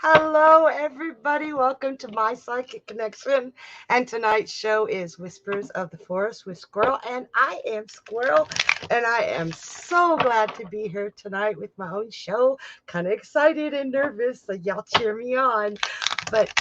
Hello, everybody. Welcome to my Psychic Connection. And tonight's show is Whispers of the Forest with Squirrel. And I am Squirrel. And I am so glad to be here tonight with my own show. Kind of excited and nervous, so y'all cheer me on. But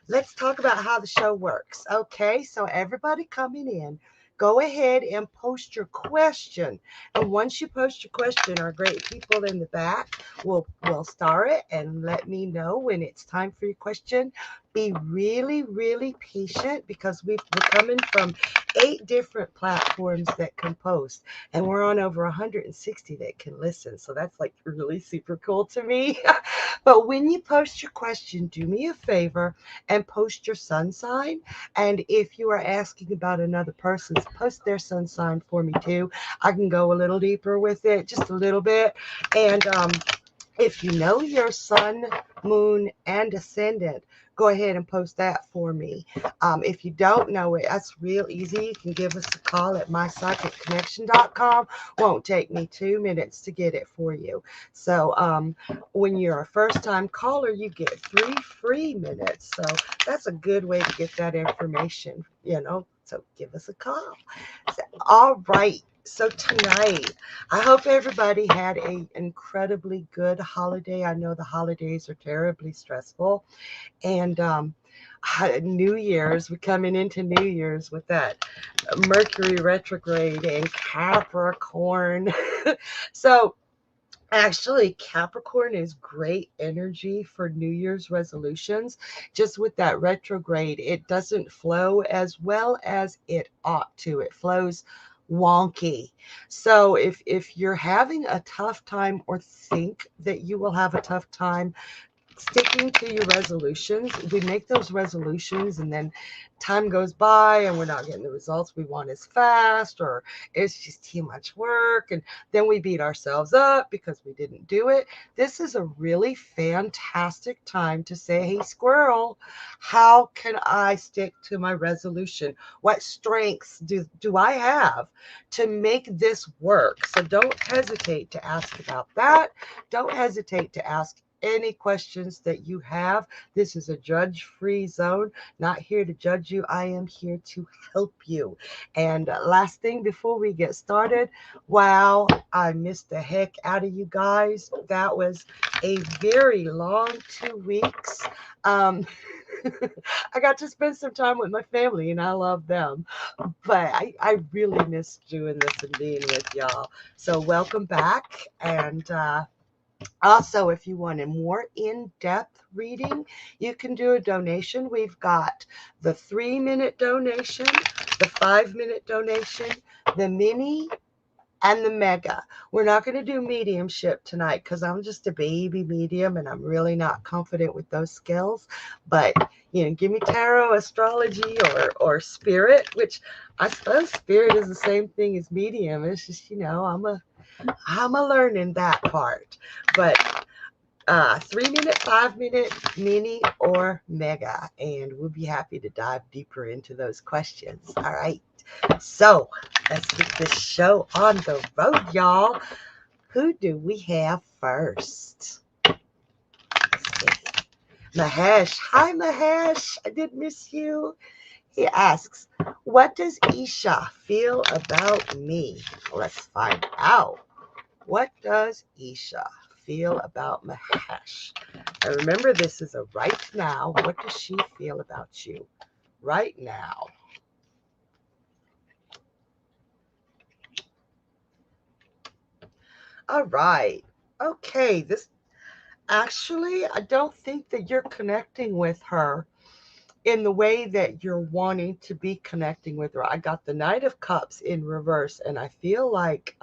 let's talk about how the show works. Okay, so everybody coming in, go ahead and post your question. And once you post your question, our great people in the back will star it and let me know when it's time for your question. Be really, really patient because we're coming from 8 different platforms that can post, and we're on over 160 that can listen. So that's like really super cool to me. But when you post your question, do me a favor and post your sun sign. And if you are asking about another person's, post their sun sign for me too. I can go a little deeper with it, just a little bit. And if you know your sun, moon, and ascendant, go ahead and post that for me. If you don't know it, that's real easy. You can give us a call at mypsychicconnection.com. Won't take me 2 minutes to get it for you. So when you're a first-time caller, you get 3 free minutes. So that's a good way to get that information, So give us a call. So, all right. So tonight, I hope everybody had an incredibly good holiday. I know the holidays are terribly stressful. And New Year's, we're coming into New Year's with that Mercury retrograde and Capricorn. So actually, Capricorn is great energy for New Year's resolutions. Just with that retrograde, it doesn't flow as well as it ought to. It flows wonky. So if you're having a tough time or think that you will have a tough time sticking to your resolutions, we make those resolutions and then time goes by and we're not getting the results we want as fast, or it's just too much work, and then we beat ourselves up because we didn't do it. This is a really fantastic time to say, hey, Squirrel, how can I stick to my resolution? What strengths do I have to make this work? So don't hesitate to ask about that. Don't hesitate to ask any questions that you have. This is a judge-free zone. Not here to judge you. I am here to help you. And last thing before we get started, wow, I missed the heck out of you guys. That was a very long 2 weeks. I got to spend some time with my family, and I love them. But I really missed doing this and being with y'all. So welcome back. And also, if you want a more in-depth reading, you can do a donation. We've got the 3-minute donation, the 5-minute donation, the mini, and the mega. We're not going to do mediumship tonight because I'm just a baby medium and I'm really not confident with those skills. But, give me tarot, astrology, or spirit, which I suppose spirit is the same thing as medium. It's just, I'm a learning that part. But 3-minute, 5-minute, mini, or mega, and we'll be happy to dive deeper into those questions. All right. So let's get this show on the road, y'all. Who do we have first? Let's see. Mahesh. Hi, Mahesh. I did miss you. He asks, what does Isha feel about me? Let's find out. What does Isha feel about Mahesh? And remember, this is a right now. What does she feel about you right now? All right. Okay. I don't think that you're connecting with her in the way that you're wanting to be connecting with her. I got the Knight of Cups in reverse, and I feel like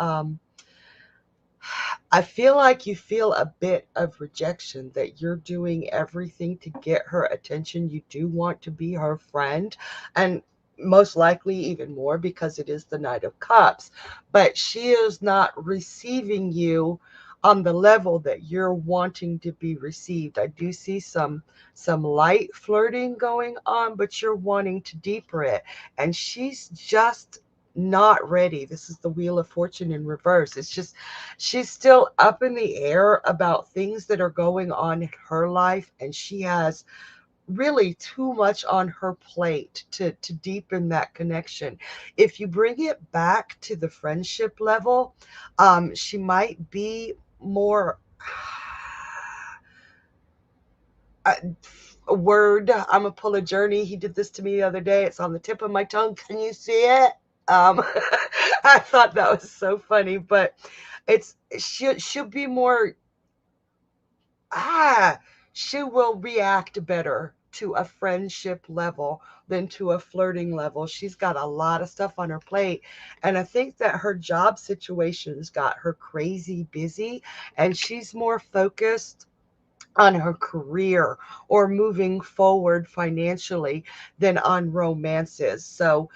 I feel like you feel a bit of rejection, that you're doing everything to get her attention. You do want to be her friend, and most likely even more because it is the Knight of Cups. But she is not receiving you on the level that you're wanting to be received. I do see some light flirting going on, but you're wanting to deeper it. And she's just not ready. This is the Wheel of Fortune in reverse. It's just she's still up in the air about things that are going on in her life, and she has really too much on her plate to deepen that connection. If you bring it back to the friendship level, she might be more uh, a word. I'm gonna pull a journey. He did this to me the other day. It's on the tip of my tongue. Can you see it? I thought that was so funny, but she'll be more ah she will react better to a friendship level than to a flirting level. She's got a lot of stuff on her plate, and I think that her job situations got her crazy busy, and she's more focused on her career or moving forward financially than on romances. So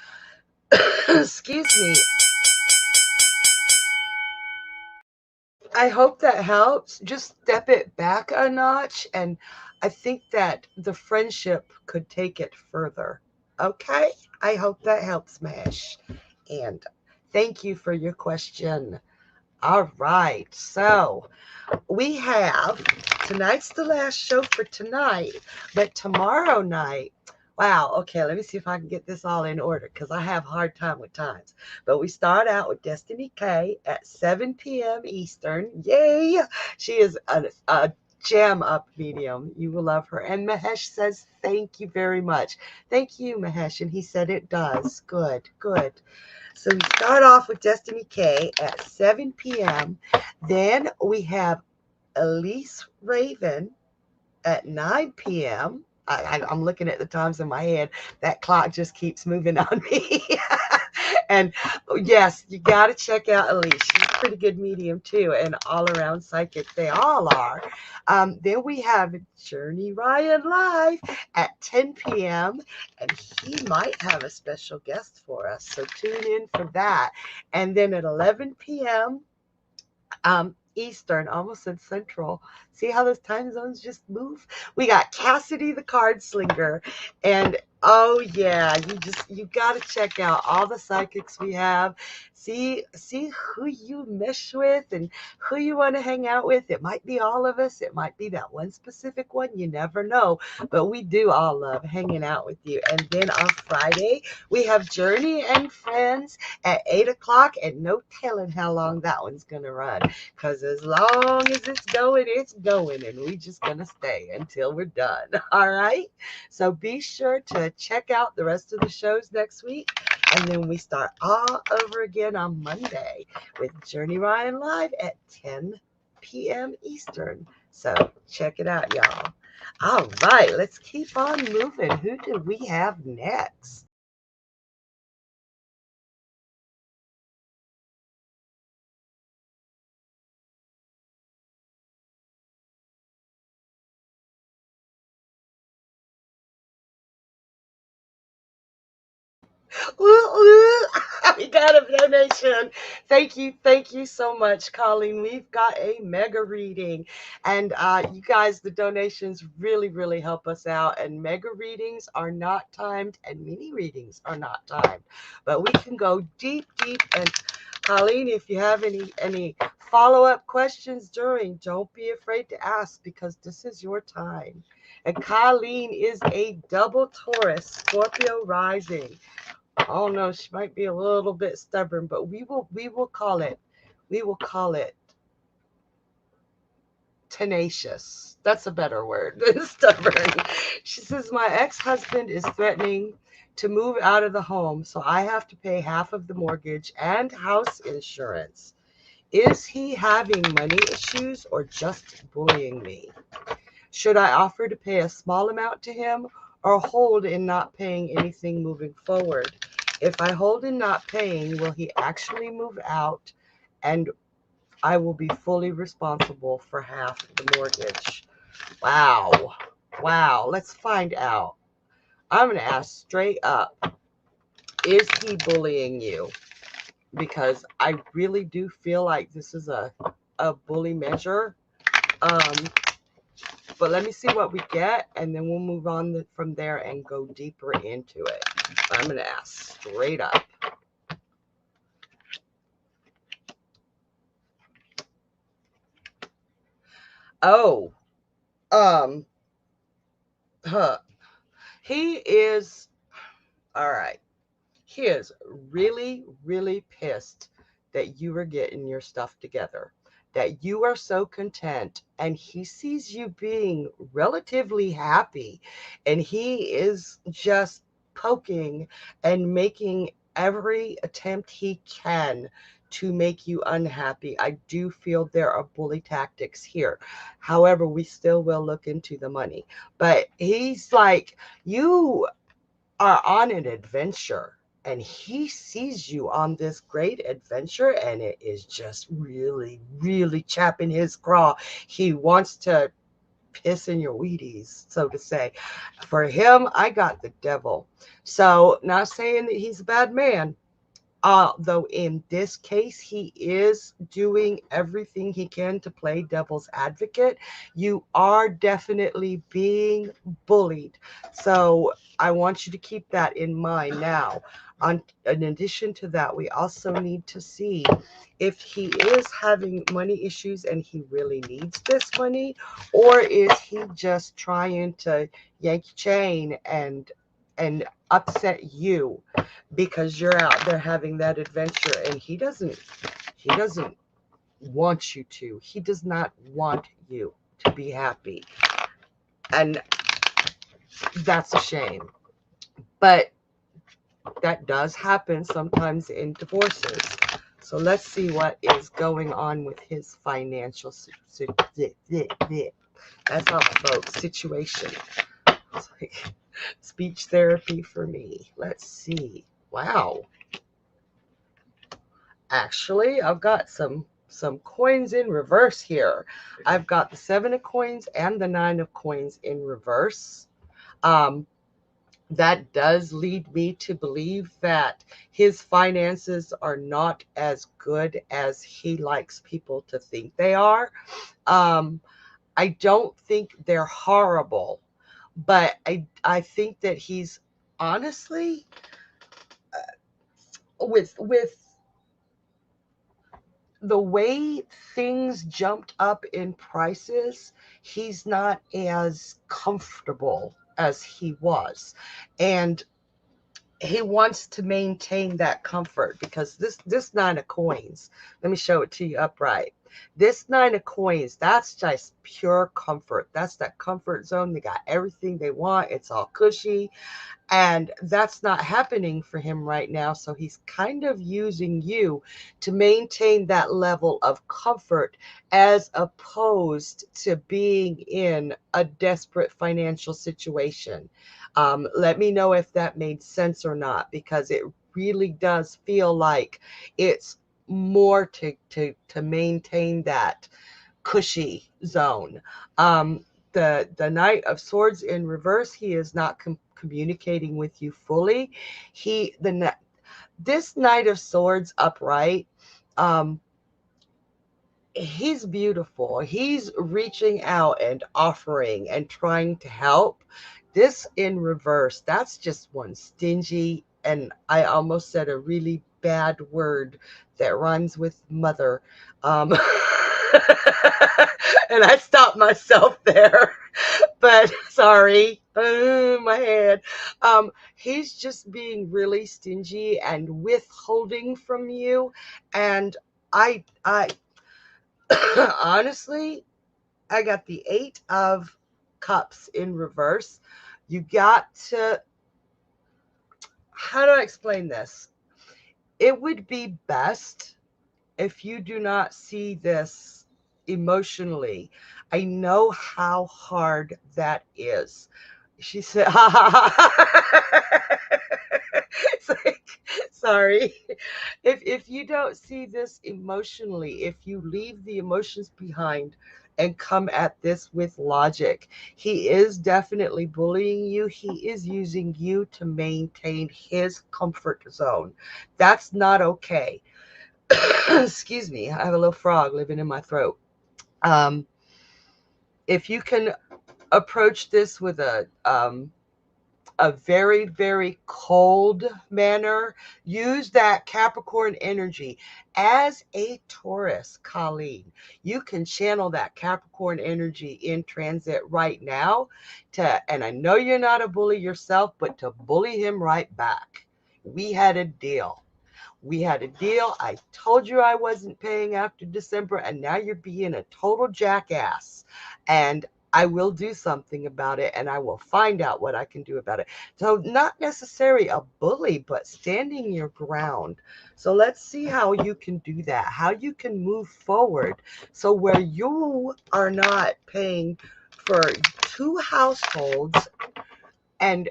excuse me, I hope that helps. Just step it back a notch, and I think that the friendship could take it further. Okay? I hope that helps, Mash. And thank you for your question. All right. So we have tonight's the last show for tonight, but tomorrow night. Wow, okay, let me see if I can get this all in order because I have a hard time with times. But we start out with Destiny K at 7 p.m. Eastern. Yay! She is a jam up medium. You will love her. And Mahesh says, thank you very much. Thank you, Mahesh. And he said it does. Good, good. So we start off with Destiny K at 7 p.m. Then we have Elise Raven at 9 p.m. I'm looking at the times in my head. That clock just keeps moving on me. And yes, you got to check out Elise. She's a pretty good medium too, and all around psychic. They all are. Then we have Journey Ryan live at 10 p.m. and he might have a special guest for us. So tune in for that. And then at 11 p.m. Eastern, almost in Central. See how those time zones just move? We got Cassidy the Card Slinger, and oh yeah, you got to check out all the psychics we have. See who you mesh with and who you want to hang out with. It might be all of us. It might be that one specific one. You never know, but we do all love hanging out with you. And then on Friday we have Journey and Friends at 8 o'clock, and no telling how long that one's gonna run. Because as long as it's going, and we just gonna stay until we're done. All right. So be sure to check out the rest of the shows next week. And then we start all over again on Monday with Journey Ryan Live at 10 p.m. Eastern. So check it out, y'all. All right, let's keep on moving. Who do we have next? We got a donation. Thank you so much, Colleen. We've got a mega reading, and you guys, the donations really, really help us out. And mega readings are not timed, and mini readings are not timed, but we can go deep, deep. And Colleen, if you have any follow-up questions during, don't be afraid to ask because this is your time. And Colleen is a double Taurus, Scorpio rising. Oh no, she might be a little bit stubborn, but we will call it tenacious. That's a better word than stubborn. She says my ex-husband is threatening to move out of the home, so I have to pay half of the mortgage and house insurance. Is he having money issues or just bullying me? Should I offer to pay a small amount to him or hold in not paying anything moving forward? If I hold in not paying, will he actually move out? And I will be fully responsible for half the mortgage. Wow. Wow. Let's find out. I'm going to ask straight up, is he bullying you? Because I really do feel like this is a bully measure. But let me see what we get, and then we'll move on from there and go deeper into it. I'm going to ask straight up. Oh, huh. He is, all right. He is really, really pissed that you are getting your stuff together, that you are so content, and he sees you being relatively happy, and he is just poking and making every attempt he can to make you unhappy. I do feel there are bully tactics here. However, we still will look into the money. But he's like, you are on an adventure, and he sees you on this great adventure, and it is just really, really chapping his craw. He wants to piss in your Wheaties, so to say. For him, I got the devil. So, not saying that he's a bad man, though in this case, he is doing everything he can to play devil's advocate. You are definitely being bullied. So I want you to keep that in mind now. In addition to that, we also need to see if he is having money issues and he really needs this money, or is he just trying to yank chain and upset you because you're out there having that adventure, and he doesn't want you to. He does not want you to be happy. And that's a shame. But that does happen sometimes in divorces. So let's see what is going on with his financial that's all, folks, situation. It's like speech therapy for me. Let's see. Wow. Actually, I've got some coins in reverse here. I've got the 7 of coins and the 9 of coins in reverse. That does lead me to believe that his finances are not as good as he likes people to think they are. I don't think they're horrible, but I think that he's honestly with the way things jumped up in prices, he's not as comfortable as he was. And he wants to maintain that comfort, because this 9 of coins, let me show it to you upright. This 9 of coins, that's just pure comfort. That's that comfort zone. They got everything they want. It's all cushy. And that's not happening for him right now. So he's kind of using you to maintain that level of comfort, as opposed to being in a desperate financial situation. Let me know if that made sense or not, because it really does feel like it's more to maintain that cushy zone. The Knight of Swords in reverse, he is not communicating with you fully. This Knight of Swords upright, he's beautiful. He's reaching out and offering and trying to help. This in reverse, that's just one stingy, and I almost said a really bad word that rhymes with mother. And I stopped myself there, but sorry, my head. He's just being really stingy and withholding from you. And I honestly, I got the 8 of Cups in reverse. You got to, how do I explain this? It would be best if you do not see this emotionally. I know how hard that is. She said, it's like, sorry. If you don't see this emotionally, if you leave the emotions behind and come at this with logic, he is definitely bullying you. He is using you to maintain his comfort zone. That's not okay. Excuse me, I have a little frog living in my throat. If you can approach this with a very, very cold manner. Use that Capricorn energy as a Taurus, Colleen. You can channel that Capricorn energy in transit right now and I know you're not a bully yourself, but to bully him right back. We had a deal. We had a deal. I told you I wasn't paying after December, and now you're being a total jackass. And I will do something about it, and I will find out what I can do about it. So not necessarily a bully, but standing your ground. So let's see how you can do that, how you can move forward. So where you are not paying for 2 households and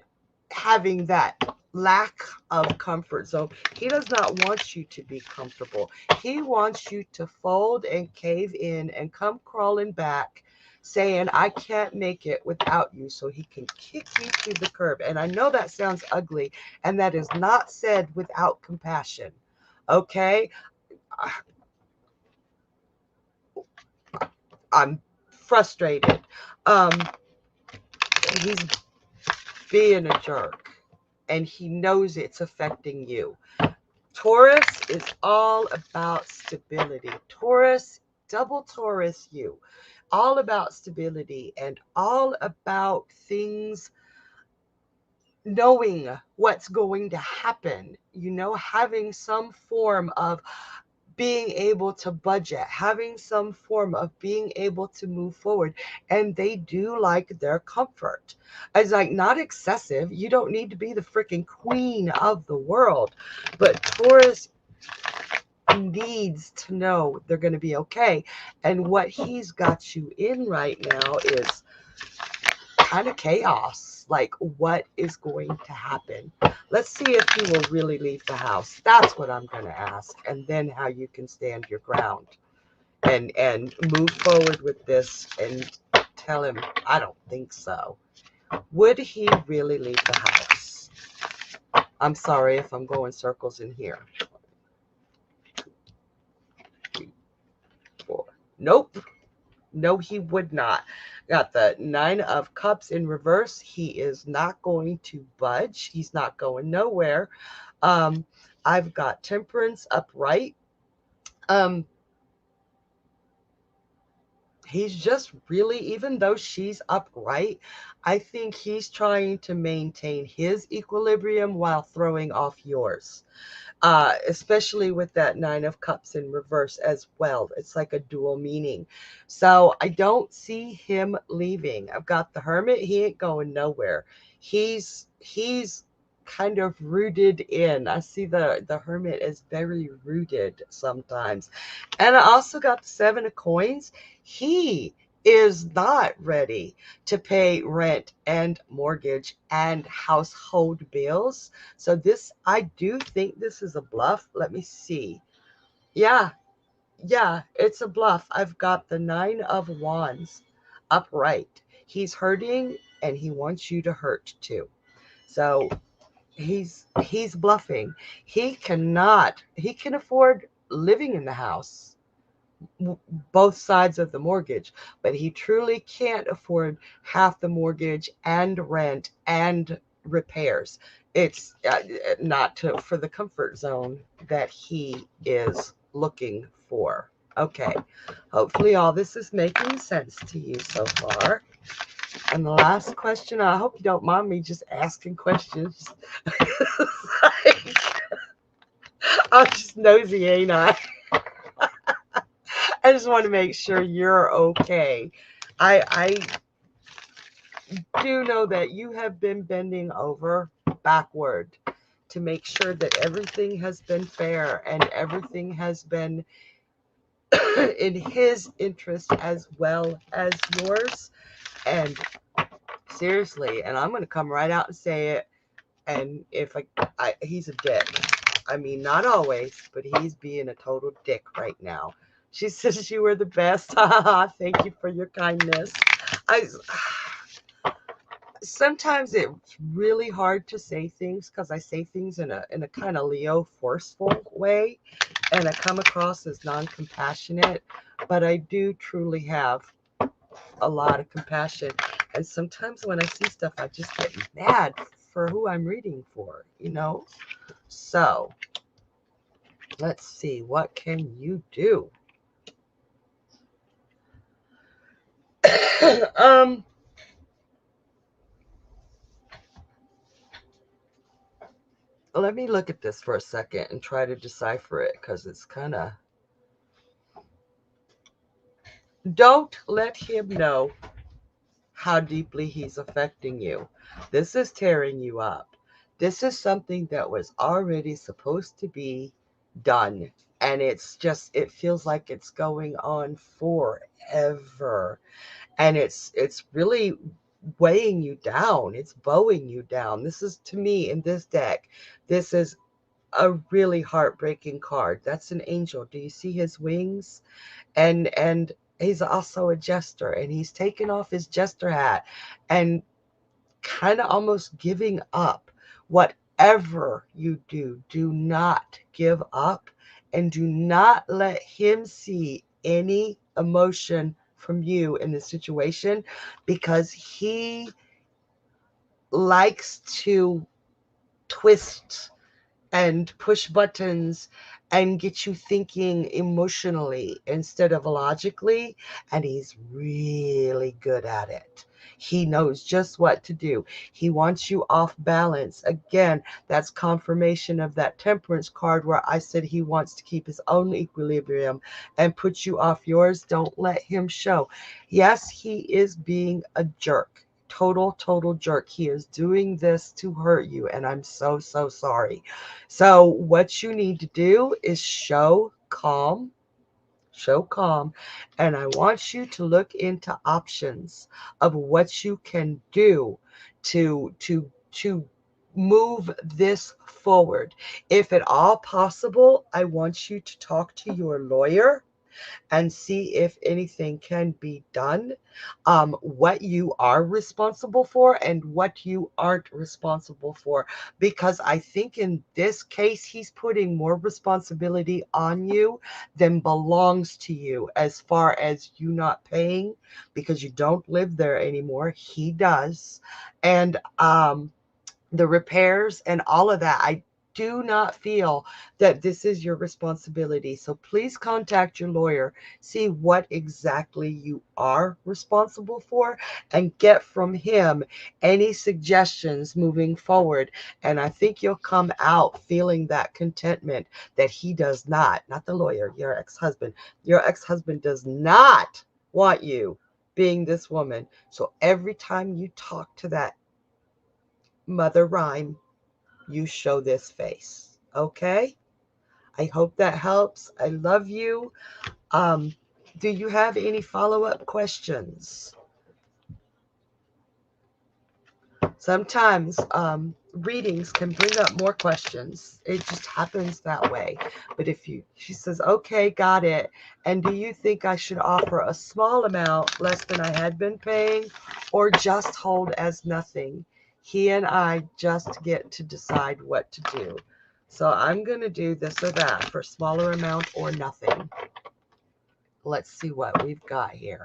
having that lack of comfort zone. He does not want you to be comfortable. He wants you to fold and cave in and come crawling back saying, I can't make it without you, so he can kick you to the curb. And I know that sounds ugly, and that is not said without compassion. Okay? I'm frustrated. He's being a jerk, and he knows it's affecting you. Taurus is all about stability. Taurus, double Taurus you, all about stability and all about things, knowing what's going to happen, having some form of being able to budget, having some form of being able to move forward. And they do like their comfort. It's like not excessive. You don't need to be the freaking queen of the world. But Taurus needs to know they're going to be okay. And what he's got you in right now is kind of chaos. Like, what is going to happen? Let's see if he will really leave the house. That's what I'm going to ask. And then how you can stand your ground and move forward with this and tell him, I don't think so. Would he really leave the house? I'm sorry if I'm going circles in here. 3, 4. Nope. No, he would not. Got the 9 of Cups in reverse. He is not going to budge. He's not going nowhere. I've got Temperance upright. He's just really, even though she's upright, I think he's trying to maintain his equilibrium while throwing off yours. Especially with that 9 of Cups in reverse as well. It's like a dual meaning. So I don't see him leaving. I've got the Hermit. He ain't going nowhere. He's kind of rooted in. I see the Hermit as very rooted sometimes. And I also got the 7 of Coins. He is not ready to pay rent and mortgage and household bills. So this, I do think this is a bluff. Let me see. Yeah, it's a bluff. I've got the 9 of Wands upright. He's hurting and he wants you to hurt too. So he's bluffing. He can afford living in the house, both sides of the mortgage, but he truly can't afford half the mortgage and rent and repairs. It's not for the comfort zone that he is looking for. Okay, hopefully all this is making sense to you so far. And the last question, I hope you don't mind me just asking questions. I'm just nosy, ain't I? I just want to make sure you're okay. I do know that you have been bending over backward to make sure that everything has been fair and everything has been in his interest as well as yours. And seriously, and I'm going to come right out and say it, and if he's a dick. I mean, not always, but he's being a total dick right now. She says you were the best. Thank you for your kindness. I sometimes it's really hard to say things because I say things in a kind of Leo forceful way, and I come across as non-compassionate, but I do truly have a lot of compassion. And sometimes when I see stuff, I just get mad for who I'm reading for, you know? So let's see, what can you do? Let me look at this for a second and try to decipher it because it's kind of. Don't let him know how deeply he's affecting you. This is tearing you up. This is something that was already supposed to be done. And it's just, it feels like it's going on forever. And it's really weighing you down. It's bowing you down. This is, to me, in this deck, this is a really heartbreaking card. That's an angel. Do you see his wings? And he's also a jester, and he's taken off his jester hat and kind of almost giving up. Whatever you do, do not give up, and do not let him see any emotion from you in this situation, because he likes to twist and push buttons and get you thinking emotionally instead of logically. And he's really good at it. He knows just what to do. He wants you off balance. Again, that's confirmation of that temperance card where I said he wants to keep his own equilibrium and put you off yours. Don't let him show. Yes, he is being a jerk. Total jerk. He is doing this to hurt you, and I'm so sorry. So what you need to do is show calm, and I want you to look into options of what you can do to move this forward. If at all possible, I want you to talk to your lawyer and see if anything can be done, what you are responsible for and what you aren't responsible for. Because I think in this case, he's putting more responsibility on you than belongs to you, as far as you not paying because you don't live there anymore. He does. And the repairs and all of that, I do not feel that this is your responsibility. So please contact your lawyer, see what exactly you are responsible for, and get from him any suggestions moving forward. And I think you'll come out feeling that contentment that he does not the lawyer, your ex-husband. Your ex-husband does not want you being this woman. So every time you talk to that Mother Rhyme, you show this face. Okay? I hope that helps. I love you. Um, do you have any follow-up questions? Sometimes readings can bring up more questions. It just happens that way. But she says, okay, got it. And do you think I should offer a small amount, less than I had been paying, or just hold as nothing? He and I just get to decide what to do. So I'm going to do this or that for smaller amount or nothing. Let's see what we've got here.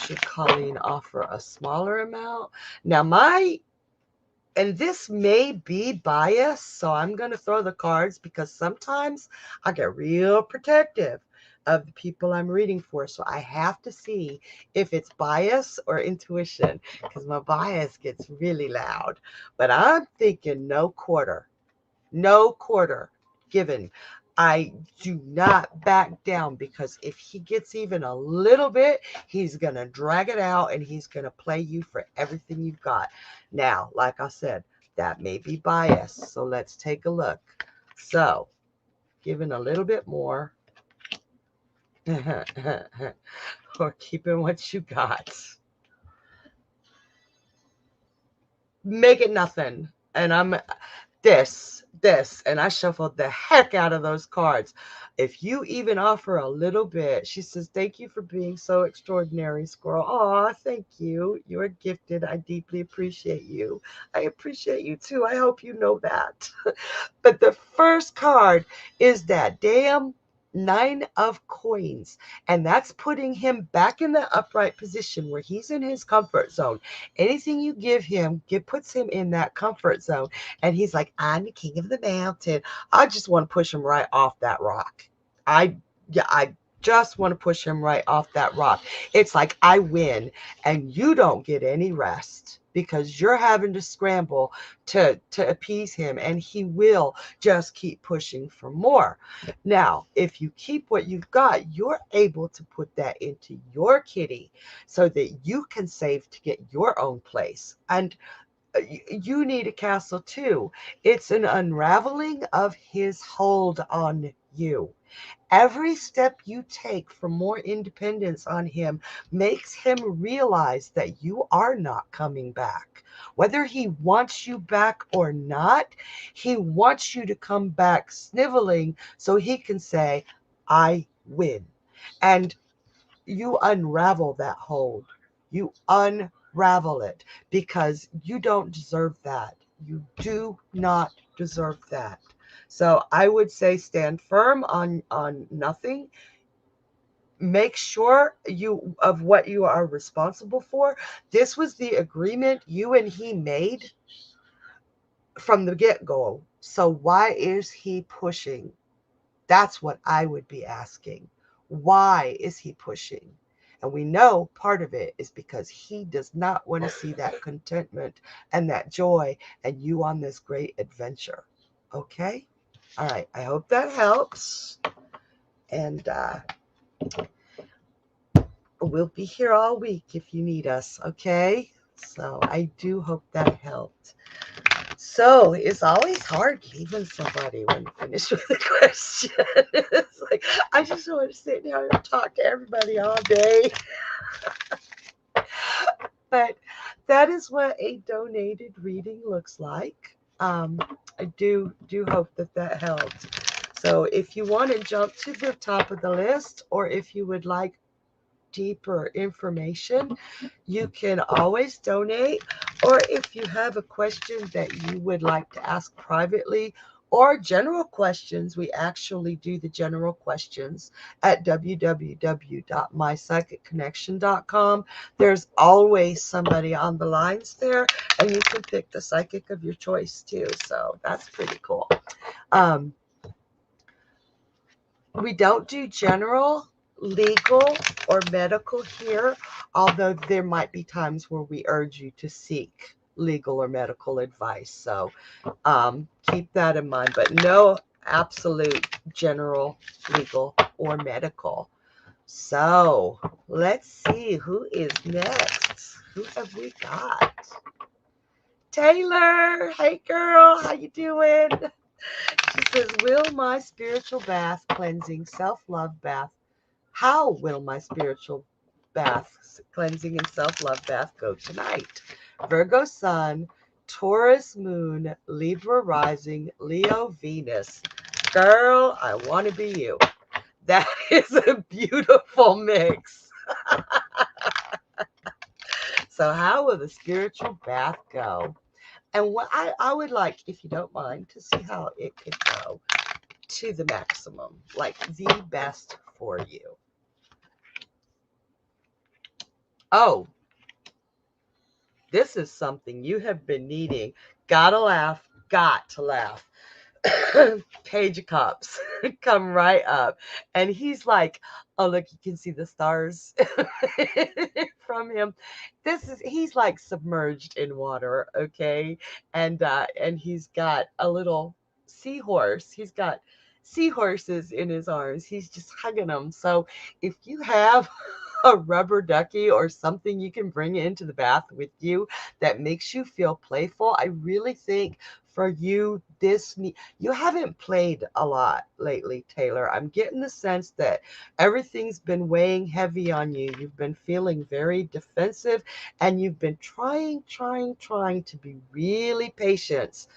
Should Colleen offer a smaller amount? Now and this may be biased, so I'm going to throw the cards because sometimes I get real protective of the people I'm reading for. So I have to see if it's bias or intuition, because my bias gets really loud. But I'm thinking no quarter given. I do not back down, because if he gets even a little bit, he's going to drag it out and he's going to play you for everything you've got. Now, like I said, that may be biased. So let's take a look. So, giving a little bit more or keeping what you got. Make it nothing. And this, and I shuffled the heck out of those cards. If you even offer a little bit, she says, thank you for being so extraordinary, Squirrel. Aw, thank you. You're gifted. I deeply appreciate you. I appreciate you too. I hope you know that. But the first card is that damn 9 of coins. And that's putting him back in the upright position where he's in his comfort zone. Anything you give him, it puts him in that comfort zone. And he's like, I'm the king of the mountain. I just want to push him right off that rock. I just want to push him right off that rock. It's like I win and you don't get any rest because you're having to scramble to appease him, and he will just keep pushing for more. Now, if you keep what you've got, you're able to put that into your kitty so that you can save to get your own place. And you need a castle too. It's an unraveling of his hold on you. Every step you take for more independence on him makes him realize that you are not coming back. Whether he wants you back or not, he wants you to come back sniveling so he can say, I win. And you unravel that hold. You unravel it because you don't deserve that. You do not deserve that. So I would say stand firm on nothing. Make sure you of what you are responsible for. This was the agreement you and he made from the get-go. So why is he pushing? That's what I would be asking. Why is he pushing? And we know part of it is because he does not want to see that contentment and that joy and you on this great adventure. Okay? All right. I hope that helps. And we'll be here all week if you need us. Okay? So I do hope that helped. So it's always hard leaving somebody when you finish with a question. It's like, I just want to sit down and talk to everybody all day. But that is what a donated reading looks like. I do hope that helped. So if you want to jump to the top of the list, or if you would like deeper information, you can always donate. Or if you have a question that you would like to ask privately or general questions, we actually do the general questions at www.mypsychicconnection.com. There's always somebody on the lines there, and you can pick the psychic of your choice too. So that's pretty cool. We don't do general, legal, or medical here, although there might be times where we urge you to seek legal or medical advice. So keep that in mind, but no absolute general, legal, or medical. So let's see who is next. Who have we got? Taylor, hey girl, how you doing? She says, will my spiritual bath cleansing self-love bath, how will my spiritual bath cleansing and self-love bath go tonight? Virgo Sun, Taurus Moon, Libra Rising, Leo Venus. Girl, I want to be you. That is a beautiful mix. So how will the spiritual bath go? And what I would like, if you don't mind, to see how it could go to the maximum, like the best for you. Oh, this is something you have been needing. Gotta laugh, got to laugh. Page of Cups come right up, and he's like, oh look, you can see the stars from him. He's like submerged in water, okay, and he's got a little seahorse. He's got seahorses in his arms. He's just hugging them. So if you have a rubber ducky or something you can bring into the bath with you that makes you feel playful, I really think for you. You haven't played a lot lately, Taylor. I'm getting the sense that everything's been weighing heavy on you. You've been feeling very defensive, and you've been trying to be really patient,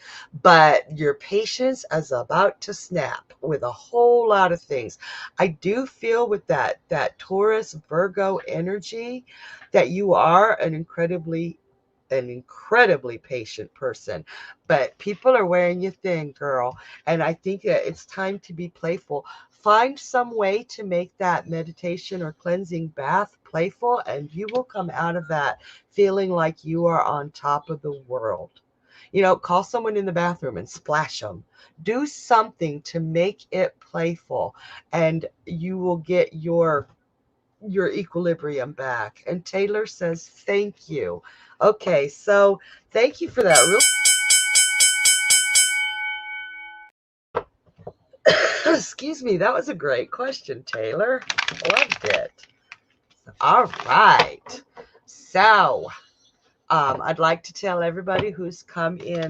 but your patience is about to snap with a whole lot of things. I do feel with that Taurus Virgo energy that you are an incredibly patient person, but people are wearing you thin, girl. And I think that it's time to be playful. Find some way to make that meditation or cleansing bath playful, and you will come out of that feeling like you are on top of the world. Call someone in the bathroom and splash them. Do something to make it playful, and you will get your equilibrium back. And Taylor says, thank you. Okay, so thank you for that. Excuse me, that was a great question, Taylor. Loved it. All right. So, I'd like to tell everybody who's come in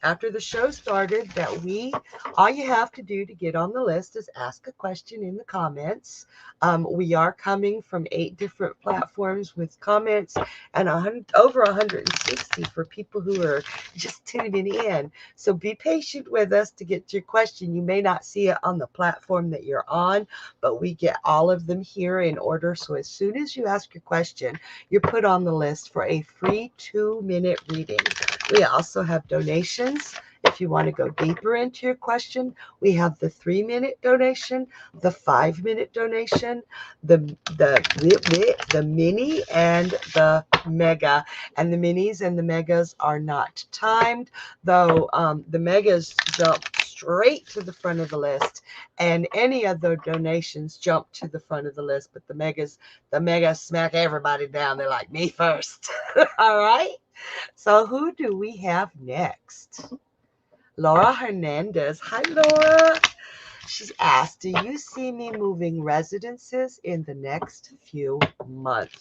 after the show started that all you have to do to get on the list is ask a question in the comments. We are coming from 8 different platforms with comments, and over 160 for people who are just tuning in. So be patient with us to get your question. You may not see it on the platform that you're on, but we get all of them here in order. So as soon as you ask your question, you're put on the list for a free 2-minute reading. We also have donations. If you want to go deeper into your question, we have the 3-minute donation, the 5-minute donation, the mini, and the mega. And the minis and the megas are not timed, though the megas jump straight to the front of the list, and any other donations jump to the front of the list. But the megas smack everybody down. They're like, me first. All right. So who do we have next? Laura Hernandez. Hi, Laura. She's asked, do you see me moving residences in the next few months?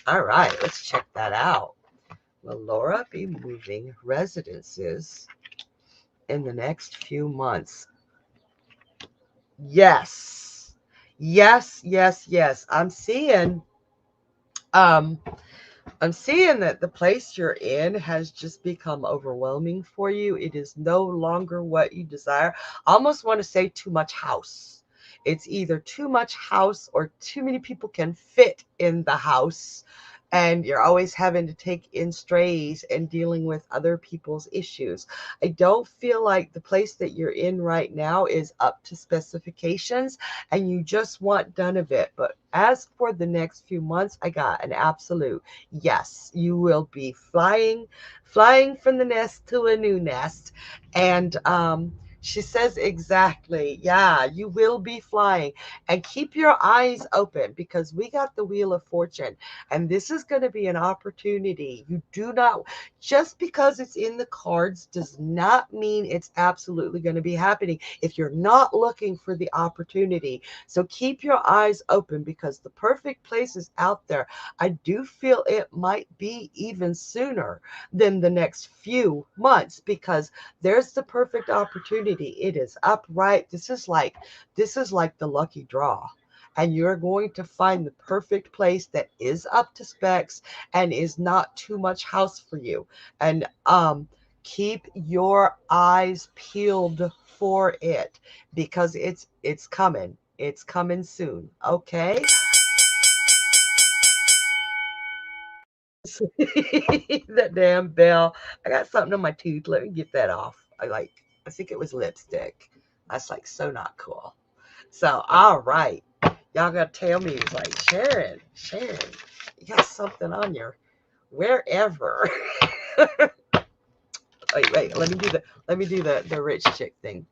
All right, let's check that out. Will Laura be moving residences in the next few months? Yes. Yes, yes, yes. I'm seeing that the place you're in has just become overwhelming for you. It is no longer what you desire. I almost want to say too much house. It's either too much house or too many people can fit in the house, and you're always having to take in strays and dealing with other people's issues. I don't feel like the place that you're in right now is up to specifications, and you just want done of it. But as for the next few months, I got an absolute yes. You will be flying from the nest to a new nest. And she says exactly, yeah, you will be flying. And keep your eyes open, because we got the Wheel of Fortune, and this is going to be an opportunity. You do not, just because it's in the cards does not mean it's absolutely going to be happening if you're not looking for the opportunity. So keep your eyes open, because the perfect place is out there. I do feel it might be even sooner than the next few months, because there's the perfect opportunity. It is upright. This is like the lucky draw, and you're going to find the perfect place that is up to specs and is not too much house for you. And keep your eyes peeled for it, because it's coming. It's coming soon. Okay. That damn bell. I got something on my tooth. Let me get that off. I think it was lipstick. That's like so not cool. So, all right. Y'all gotta tell me, like, Sharon, you got something on your wherever. wait, let me do the rich chick thing.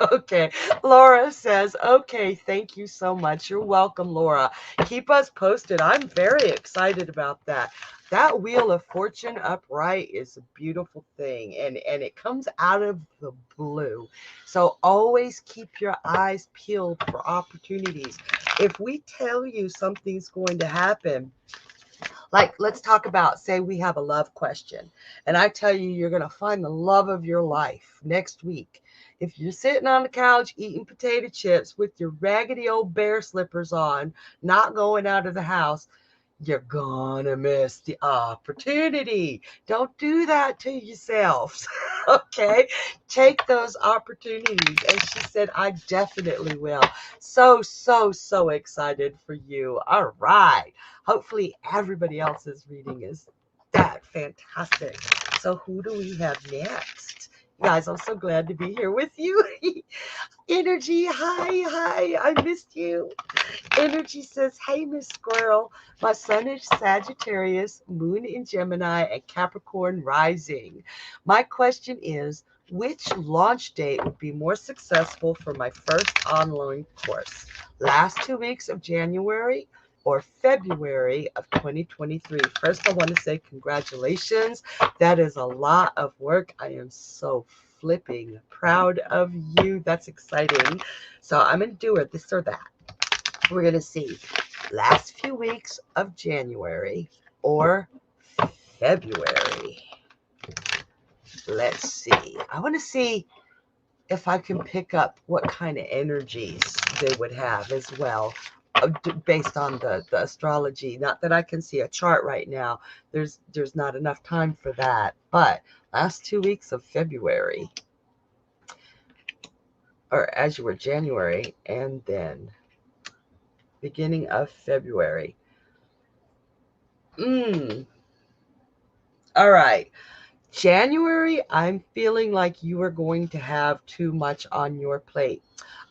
Okay, Laura says, okay, thank you so much. You're welcome, Laura. Keep us posted. I'm very excited about that. That Wheel of Fortune upright is a beautiful thing, and it comes out of the blue. So always keep your eyes peeled for opportunities. If we tell you something's going to happen, Like, let's talk about, say we have a love question, and I tell you, you're going to find the love of your life next week. If you're sitting on the couch eating potato chips with your raggedy old bear slippers on, not going out of the house, you're gonna miss the opportunity. Don't do that to yourselves. Okay? Take those opportunities. And she said, I definitely will. So, so, so excited for you. All right. Hopefully everybody else's reading is that fantastic. So who do we have next? Guys, I'm so glad to be here with you. Energy, hi, I missed you. Energy says, hey, Miss Squirrel, my sun is Sagittarius, moon in Gemini, and Capricorn rising. My question is, which launch date would be more successful for my first online course? Last 2 weeks of January or February of 2023? First, I want to say congratulations. That is a lot of work. I am so flipping proud of you. That's exciting. So I'm going to do it this or that. We're going to see last few weeks of January or February. Let's see. I want to see if I can pick up what kind of energies they would have as well, based on the astrology. Not that I can see a chart right now. There's not enough time for that. But last 2 weeks of February, or as you were January, and then beginning of February. All right. January, I'm feeling like you are going to have too much on your plate.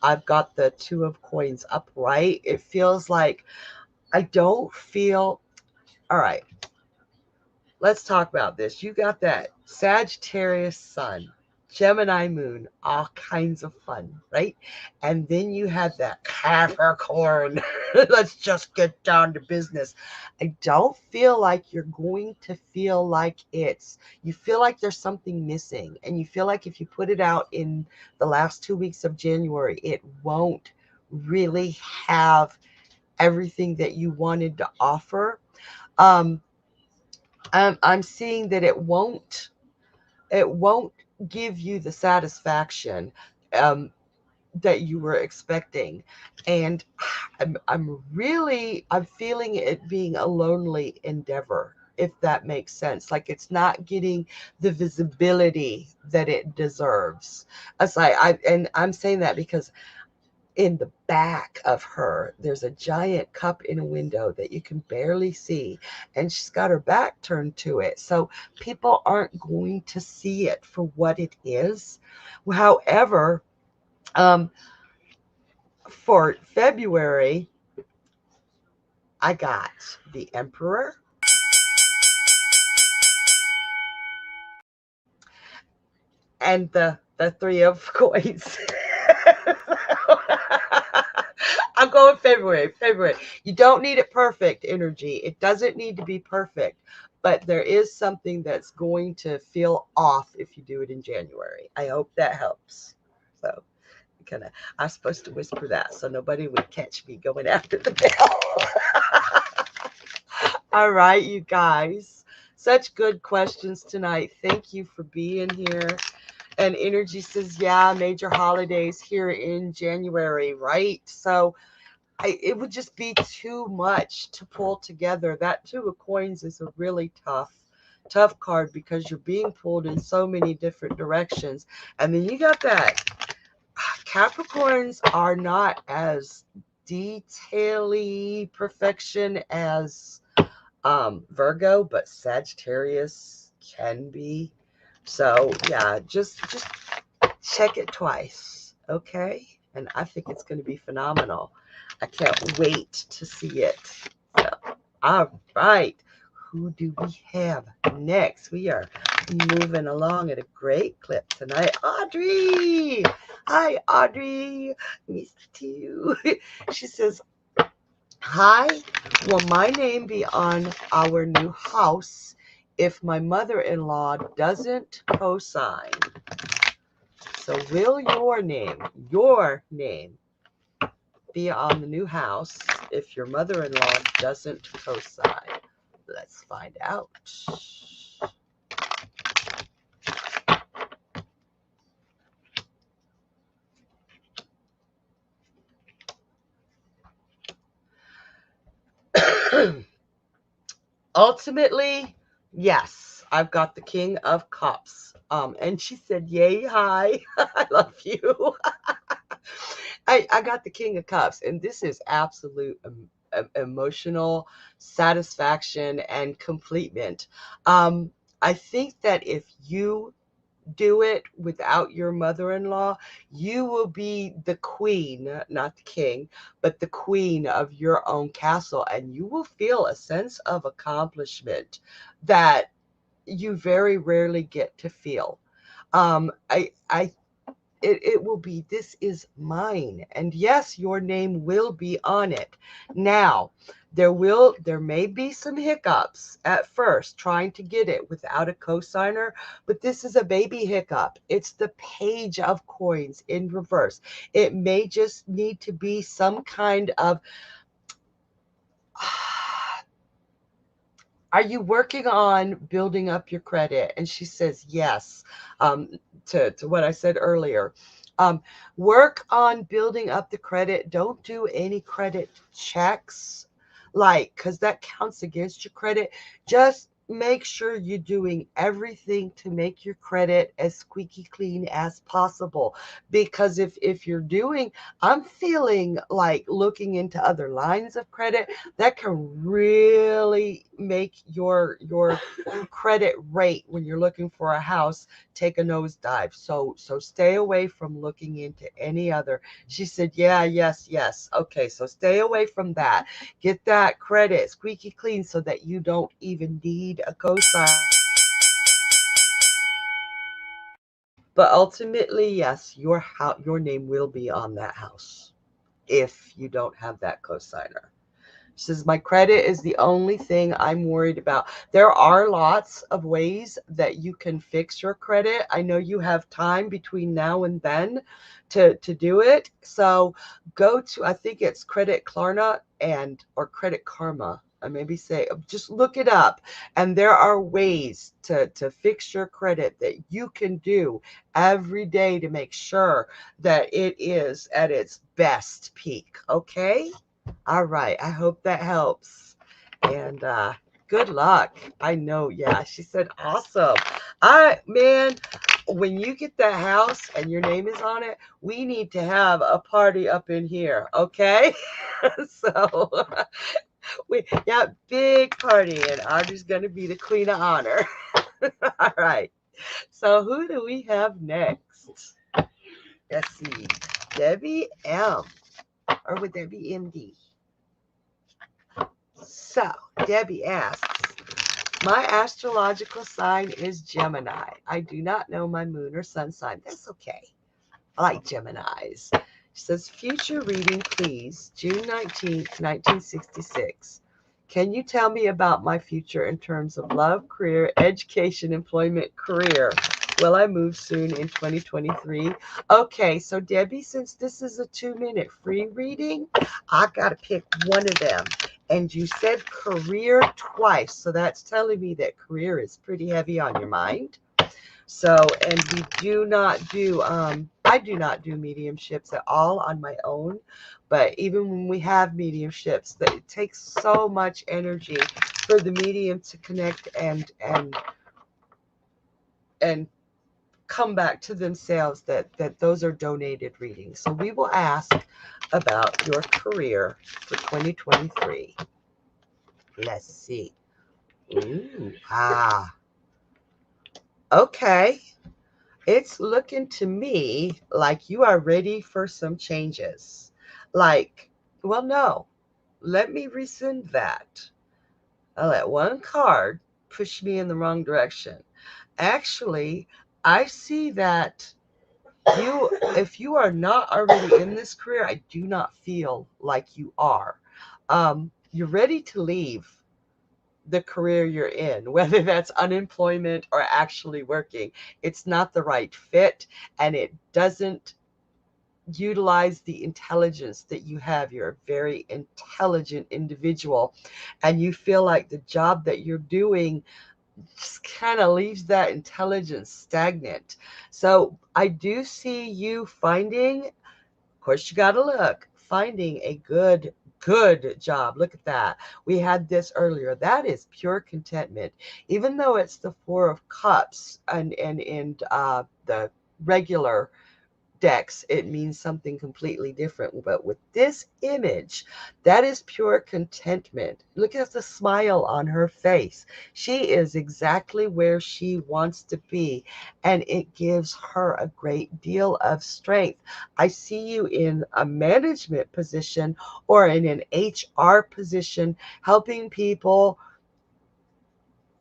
I've got the 2 of coins upright. It feels like I don't feel. All right. Let's talk about this. You got that Sagittarius sun, Gemini moon, all kinds of fun, right? And then you have that Capricorn. Let's just get down to business. I don't feel like you're going to feel like you feel like there's something missing. And you feel like if you put it out in the last 2 weeks of January, it won't really have everything that you wanted to offer. I'm seeing that it won't give you the satisfaction that you were expecting. And I'm feeling it being a lonely endeavor, if that makes sense. Like, it's not getting the visibility that it deserves. And I'm saying that because in the back of her, there's a giant cup in a window that you can barely see, and she's got her back turned to it. So people aren't going to see it for what it is. However, for February, I got the Emperor, and the 3 of coins. I'm going February. You don't need it perfect, energy. It doesn't need to be perfect, but there is something that's going to feel off if you do it in January. I hope that helps. So I'm supposed to whisper that so nobody would catch me going after the bell. All right, you guys. Such good questions tonight. Thank you for being here. And energy says, yeah, major holidays here in January, right? So it would just be too much to pull together. That 2 of coins is a really tough card because you're being pulled in so many different directions. And then you got that. Capricorns are not as detaily perfection as Virgo, but Sagittarius can be. So yeah, just check it twice, okay? And I think it's going to be phenomenal. I can't wait to see it. So, all right, who do we have next? We are moving along at a great clip tonight. Audrey! Hi, Audrey. Missed you. She says, hi, will my name be on our new house if my mother-in-law doesn't co-sign? So will your name be on the new house if your mother-in-law doesn't co-sign? Let's find out. Ultimately, yes, I've got the King of Cups. And she said, yay, hi, I love you. I got the King of Cups, and this is absolute emotional satisfaction and completement. I think that if you do it without your mother-in-law, you will be the queen, not the king, but the queen of your own castle, and you will feel a sense of accomplishment that you very rarely get to feel. It will be, this is mine. And yes, your name will be on it. Now, there may be some hiccups at first trying to get it without a cosigner, but this is a baby hiccup. It's the page of coins in reverse. It may just need to be some kind of are you working on building up your credit? And she says, yes, to what I said earlier. Work on building up the credit. Don't do any credit checks, because that counts against your credit. Just make sure you're doing everything to make your credit as squeaky clean as possible. Because if you're doing, I'm feeling like looking into other lines of credit, that can really make your credit rate when you're looking for a house take a nosedive. So stay away from looking into any other. She said, yeah, yes. Okay, so stay away from that. Get that credit squeaky clean so that you don't even need a cosign. But ultimately, yes, your name will be on that house if you don't have that cosigner. She says, my credit is the only thing I'm worried about. There are lots of ways that you can fix your credit. I know you have time between now and then to do it. So go to, I think it's Credit Klarna or Credit Karma. I maybe say, just look it up. And there are ways to fix your credit that you can do every day to make sure that it is at its best peak. Okay? All right. I hope that helps. And good luck. I know. Yeah. She said, awesome. Man, when you get that house and your name is on it, we need to have a party up in here. Okay. So big party, and Audrey's going to be the queen of honor. All right. So who do we have next? Let's see. Debbie M. Or would that be MD? So, Debbie asks, my astrological sign is Gemini. I do not know my moon or sun sign. That's okay. I like Geminis. She says, future reading, please. June 19th, 1966. Can you tell me about my future in terms of love, career, education, employment, career? Will I move soon in 2023? Okay, so Debbie, since this is a 2-minute free reading, I got to pick one of them. And you said career twice, so that's telling me that career is pretty heavy on your mind. So, and we do not do, I do not do mediumships at all on my own. But even when we have mediumships, that it takes so much energy for the medium to connect and come back to themselves, that those are donated readings. So we will ask about your career for 2023. Let's see. Ooh, okay. It's looking to me like you are ready for some changes. Well, no, let me rescind that. I let one card push me in the wrong direction. Actually, I see that if you are not already in this career, I do not feel like you are. You're ready to leave the career you're in, whether that's unemployment or actually working. It's not the right fit, and it doesn't utilize the intelligence that you have. You're a very intelligent individual, and you feel like the job that you're doing just kind of leaves that intelligence stagnant. So I do see you finding, of course, you got to look, finding a good job. Look at that. We had this earlier. That is pure contentment. Even though it's the Four of Cups and the regular decks, it means something completely different. But with this image, that is pure contentment. Look at the smile on her face. She is exactly where she wants to be, and it gives her a great deal of strength. I see you in a management position or in an HR position, helping people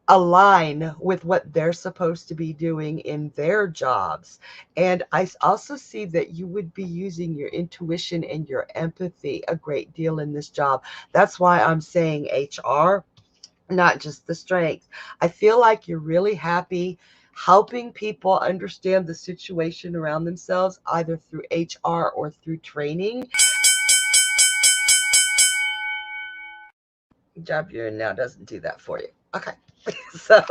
align with what they're supposed to be doing in their jobs. And I also see that you would be using your intuition and your empathy a great deal in this job. That's why I'm saying HR, not just the strength. I feel like you're really happy helping people understand the situation around themselves, either through HR or through training. Job you're in now doesn't do that for you. Okay. So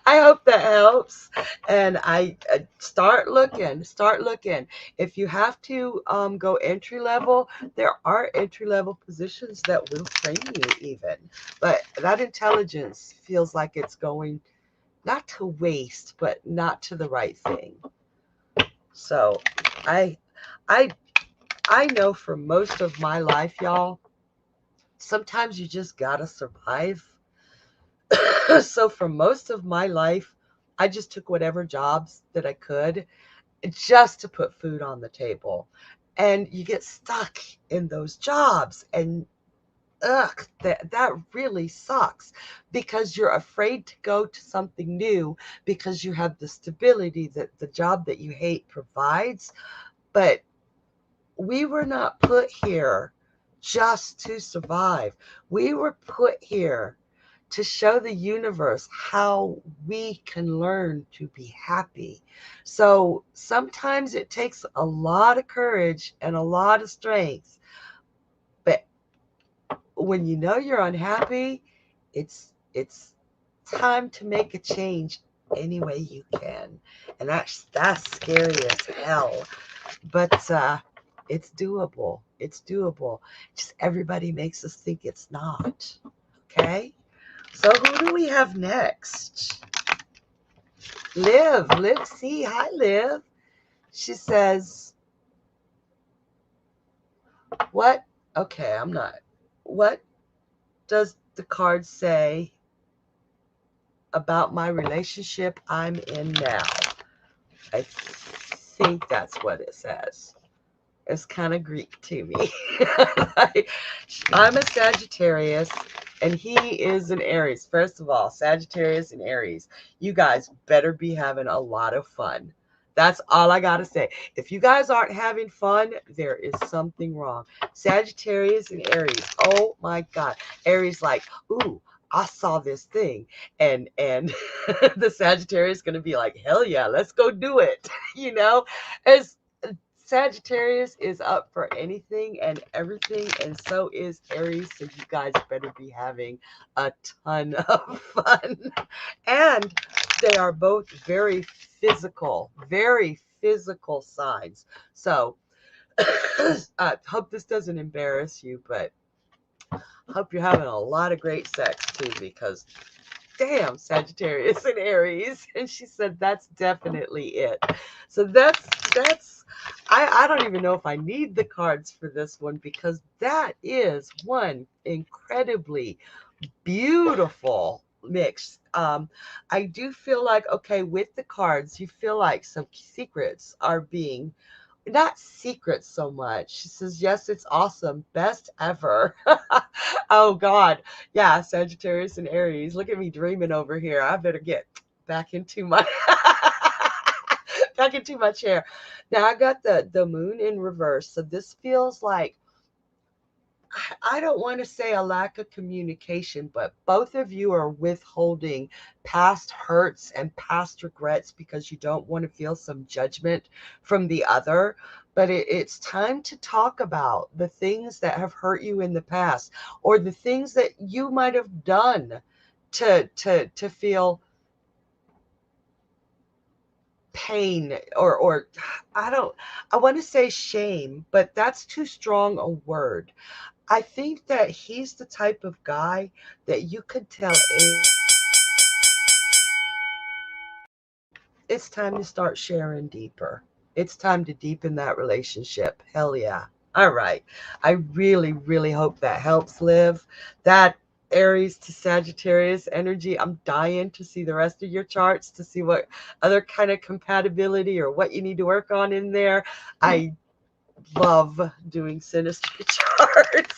I hope that helps. And I start looking, start looking. If you have to go entry level, there are entry level positions that will train you even. But that intelligence feels like it's going not to waste, but not to the right thing. So I I I know for most of my life, y'all, sometimes you just gotta survive. So for most of my life, I just took whatever jobs that I could just to put food on the table. And you get stuck in those jobs, and ugh, that really sucks, because you're afraid to go to something new because you have the stability that the job that you hate provides. But we were not put here just to survive. We were put here to show the universe how we can learn to be happy. So sometimes it takes a lot of courage and a lot of strength. But when you know you're unhappy, it's time to make a change any way you can. And that's scary as hell. But it's doable. It's doable. Just everybody makes us think it's not. Okay? So who do we have next? Liv. Liv C. Hi, Liv. She says, what? Okay, I'm not. What does the card say about my relationship I'm in now? I think that's what it says. It's kind of Greek to me. I'm a Sagittarius and he is an Aries. First of all, Sagittarius and Aries, you guys better be having a lot of fun. That's all I got to say. If you guys aren't having fun, there is something wrong. Sagittarius and Aries. Oh my God. Aries like, ooh, I saw this thing. And the Sagittarius is going to be like, hell yeah, let's go do it. You know, as Sagittarius is up for anything and everything, and so is Aries. So you guys better be having a ton of fun. And they are both very physical signs. So I hope this doesn't embarrass you, but I hope you're having a lot of great sex too, because damn, Sagittarius and Aries. And she said that's definitely it. So that's I don't even know if I need the cards for this one, because that is one incredibly beautiful mix. I do feel like, okay, with the cards, you feel like some secrets are being, not secrets so much. She says, yes, it's awesome. Best ever. Oh, God. Yeah, Sagittarius and Aries. Look at me dreaming over here. I better get back into my back into my chair. Now I got the moon in reverse. So this feels like I don't want to say a lack of communication, but both of you are withholding past hurts and past regrets because you don't want to feel some judgment from the other. But it's time to talk about the things that have hurt you in the past, or the things that you might have done to feel pain, or I want to say shame, but that's too strong a word. I think that he's the type of guy that you could tell it's time to start sharing deeper. It's time to deepen that relationship. Hell yeah. All right. I really, really hope that helps, Liv. That Aries to Sagittarius energy, I'm dying to see the rest of your charts to see what other kind of compatibility or what you need to work on in there. I love doing sinister charts.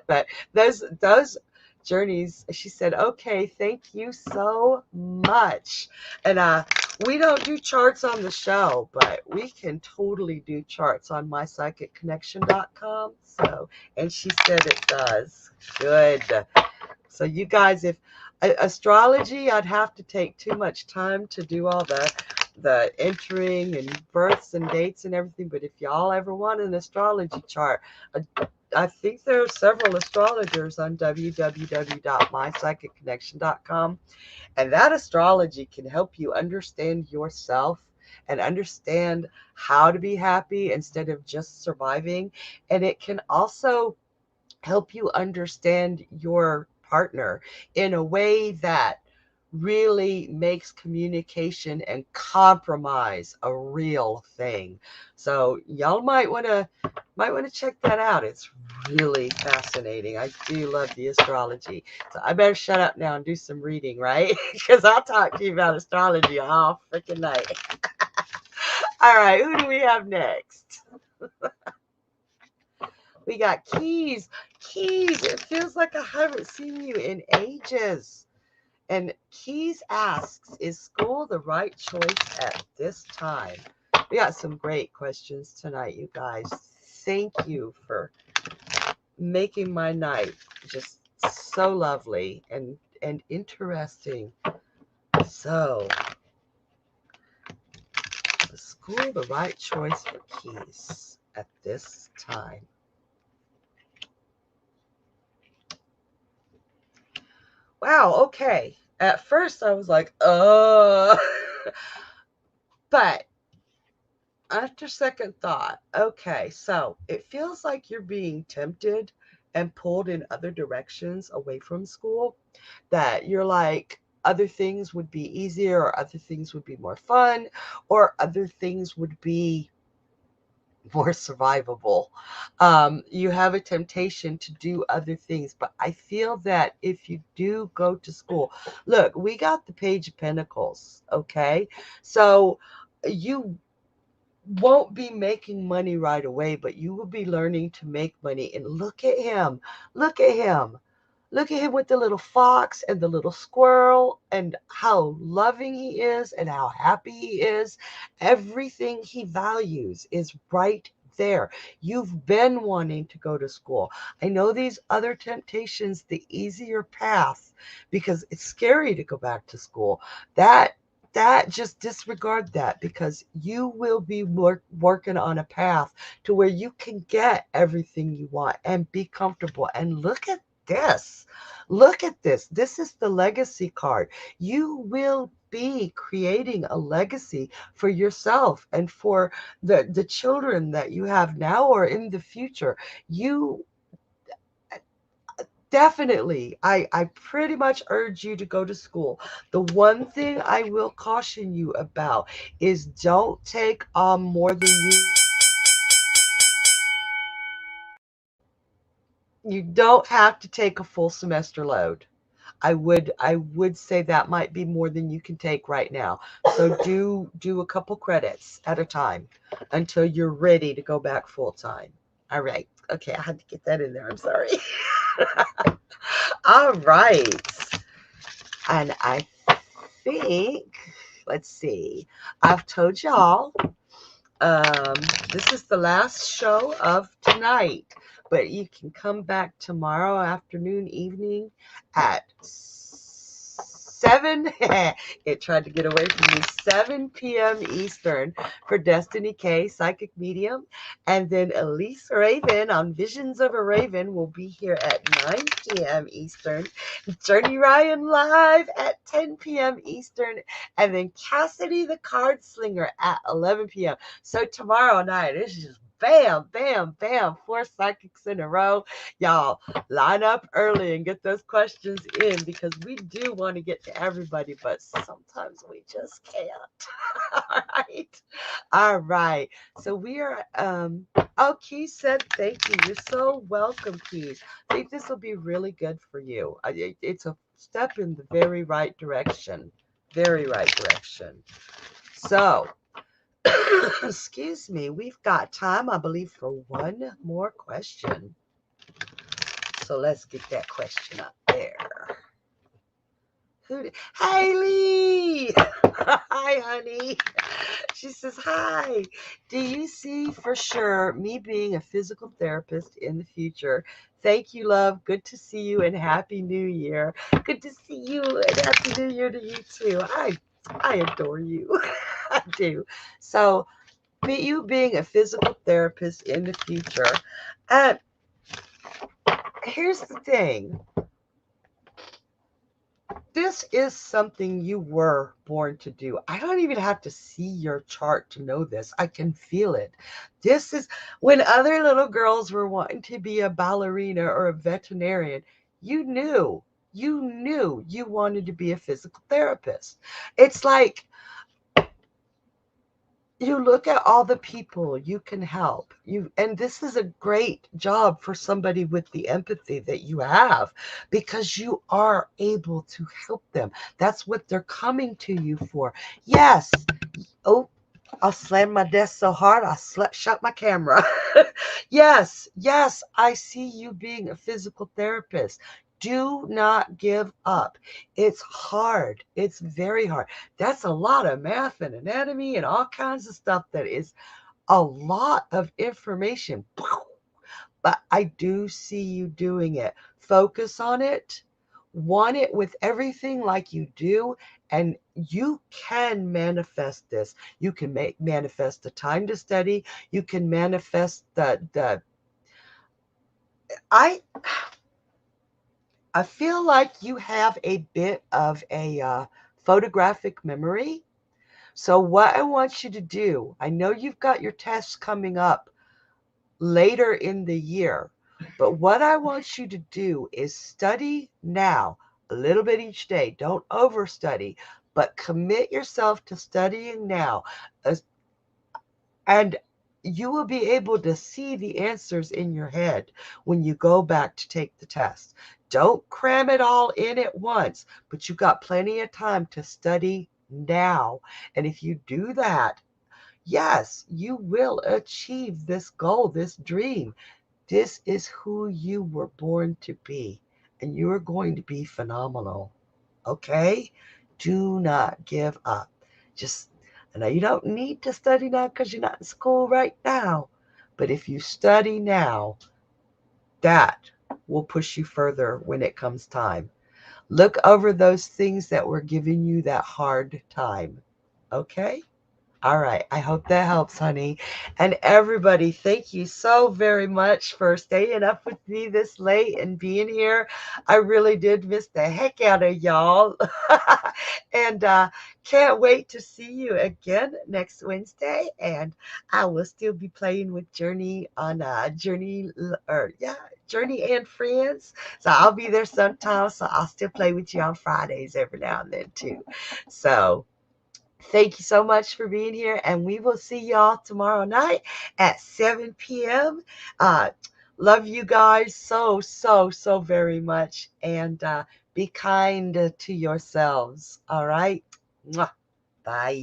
But those journeys, she said, okay, thank you so much. And we don't do charts on the show, but we can totally do charts on mypsychicconnection.com. So, and she said it does. Good. So you guys, if astrology, I'd have to take too much time to do all the entering and births and dates and everything. But if y'all ever want an astrology chart, I think there are several astrologers on www.mypsychicconnection.com, and that astrology can help you understand yourself and understand how to be happy instead of just surviving. And it can also help you understand your partner in a way that really makes communication and compromise a real thing. So y'all might want to check that out. It's really fascinating. I do love the astrology. So I better shut up now and do some reading, right? Because I'll talk to you about astrology all freaking night. All right, who do we have next? We got Keys. Keys, it feels like I haven't seen you in ages. And Keys asks, is school the right choice at this time? We got some great questions tonight, you guys. Thank you for making my night just so lovely and interesting. So, is school the right choice for Keys at this time? Wow, okay. At first I was like, but after second thought, okay, so it feels like you're being tempted and pulled in other directions away from school, that you're like, other things would be easier, or other things would be more fun, or other things would be more survivable. You have a temptation to do other things, but I feel that if you do go to school, look, we got the Page of Pentacles, okay? So you won't be making money right away, but you will be learning to make money. And look at him. Look at him. Look at him with the little fox and the little squirrel, and how loving he is and how happy he is. Everything he values is right there. You've been wanting to go to school. I know these other temptations, the easier path, because it's scary to go back to school. That just disregard that, because you will be working on a path to where you can get everything you want and be comfortable. And look at this. Look at this. This is the legacy card. You will be creating a legacy for yourself and for the children that you have now or in the future. You definitely, I pretty much urge you to go to school. The one thing I will caution you about is don't take on more than you don't have to take a full semester load. I would say that might be more than you can take right now. So do a couple credits at a time until you're ready to go back full time. All right. Okay, I had to get that in there. I'm sorry. All right. And I think, let's see, I've told y'all This is the last show of tonight, but you can come back tomorrow afternoon, evening at 7. It tried to get away from me. 7 p.m. Eastern for Destiny K, Psychic Medium. And then Elise Raven on Visions of a Raven will be here at 9 p.m. Eastern. Journey Ryan live at 10 p.m. Eastern. And then Cassidy the Card Slinger at 11 p.m. So tomorrow night, it's just bam, bam, bam, 4 psychics in a row. Y'all, line up early and get those questions in, because we do want to get to everybody, but sometimes we just can't. All right. So we are, oh, Keith said thank you. You're so welcome, Keith. I think this will be really good for you. It's a step in the very right direction. Very right direction. So, excuse me, we've got time, I believe, for one more question. So let's get that question up there. Haley! Hi, honey. She says, hi. Do you see for sure me being a physical therapist in the future? Thank you, love. Good to see you and Happy New Year. Good to see you and Happy New Year to you too. I adore you. I do. So, you being a physical therapist in the future. And here's the thing. This is something you were born to do. I don't even have to see your chart to know this. I can feel it. This is when other little girls were wanting to be a ballerina or a veterinarian. You knew you wanted to be a physical therapist. It's like, you look at all the people you can help, and this is a great job for somebody with the empathy that you have, because you are able to help them. That's what they're coming to you for. Yes. Oh, I'll slam my desk so hard I shut my camera. Yes, I see you being a physical therapist. Do not give up. It's hard. It's very hard. That's a lot of math and anatomy and all kinds of stuff. That is a lot of information. But I do see you doing it. Focus on it. Want it with everything like you do, and you can manifest this. You can manifest the time to study. You can manifest the I feel like you have a bit of a photographic memory. So what I want you to do, I know you've got your tests coming up later in the year, but what I want you to do is study now, a little bit each day. Don't overstudy, but commit yourself to studying now. And you will be able to see the answers in your head when you go back to take the test. Don't cram it all in at once, but you've got plenty of time to study now. And if you do that, yes, you will achieve this goal, this dream. This is who you were born to be, and you are going to be phenomenal. Okay? Do not give up. Just, I know you don't need to study now because you're not in school right now, but if you study now, that will push you further when it comes time. Look over those things that were giving you that hard time. Okay? All right. I hope that helps, honey. And everybody, thank you so very much for staying up with me this late and being here. I really did miss the heck out of y'all. And can't wait to see you again next Wednesday. And I will still be playing with Journey on Journey and Friends. So I'll be there sometime. So I'll still play with you on Fridays every now and then too. So thank you so much for being here, and we will see y'all tomorrow night at 7 p.m. Love you guys so very much, and be kind to yourselves. All right? Mwah. Bye.